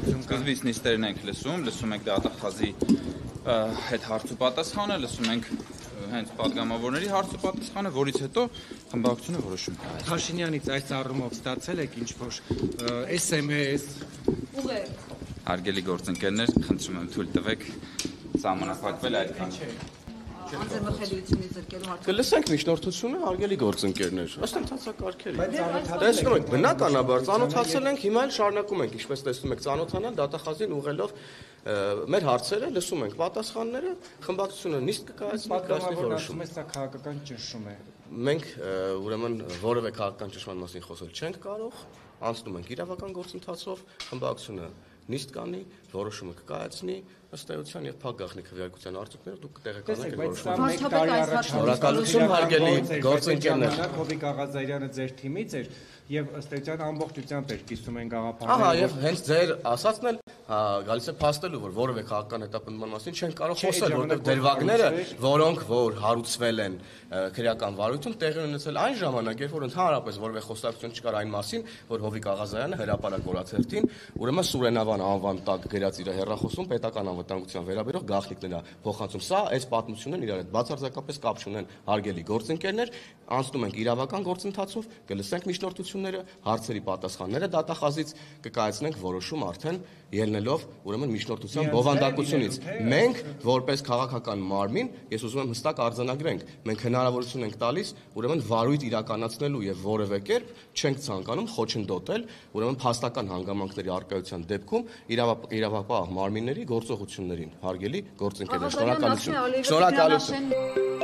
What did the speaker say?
տեղեկատվություն կա։ Սկզբից նիստերն ենք լսում ենք դատախազի հետ հարց ու պատասխանը, լսում ենք հենց պատգամավորների հարց ու պատասխանը, որից հետո խմբակցությունը որոշում կայացնի։ Փաշինյանից այս առումով ստացել եք ինչ-որ SMS Հարգելի գործընկերներ, խնդրում եմ թույլ տվեք սահմանափակվել այդքան։ Կլսենք միջնորդությունը, հարգելի գործընկերներ, ըստ ընթացակարգերի։ Տեսնում եք, բնականաբար ծանոթացել ենք, հիմա էլ շարունակում ենք, ինչպես տեսնում եք, ծանոթանալ դատախազին ուղղելով մեր հարցերը, լսում ենք պատասխանները, խմբակցությունը նիստ կկայացնի, կայացնի որոշում։ Սա քաղաքական ճնշում է։ Մենք ուրեմն որևէ քաղաքական ճնշման մասին խոսել չենք կարող, անցնում ենք իրավական գործընթացով, խմբակցությունը նիստ կանի, որոշումը կկայացնի, ըստ էության եւ փակ գաղտնի քվեարկության արդյունքները դուք կտեղեկանաք որոշումը։ Շնորհակալություն հարգելի գործընկերներ։ Հովիկ Աղազարյանը ձեր թիմից էր եւ ըստ էության ամբողջությամբ էր կիսում են գաղափարները։ Ահա եւ հենց ձեր ասածն էլ գալիս է փաստելու, որ որևէ քաղաքական հետապնդման մասին չեն կարող խոսել, որովհետեւ դերվագները, որոնք որ հարուցվել են քրեական վարույթում, տեղի ունեցել այն ժամանակ, երբ որ ընդհանրապես որևէ խոսակցություն չկար այն մասին, որ Հովիկ Աղազարյանը հրապարակ օրաթերթին, ուրեմն Սուրենավան անվան տակ գրած իր հեռախոսում պետական անվտանգության վերաբերող գաղտնիքներ փոխանցում։ Սա այս պատմությունն իրար հետ բացարձակապես կապ չունեն, հարգելի գործընկերներ, անցնում ենք իրավական գործընթացով, կլսենք միջնորդությունները, հարցերի պատասխանները դատախազից, կկայացնենք որոշում արդեն ելնելով ուրեմն միջնորդության բովանդակությունից։ Մենք որպես քաղաքական մարմին, ես ուզում եմ հստակ արձանագրենք, մենք հնարավորություն ենք տալիս ուրեմն վարույթ իրականացնելու եւ որևէ կերպ չենք ցանկանում խոչընդոտել ուրեմն փաստական հանգամանքների առկայության դեպքում իրավապահ մարմինների գործողություններին, հարգելի գործընկերներ, շնորհակալություն։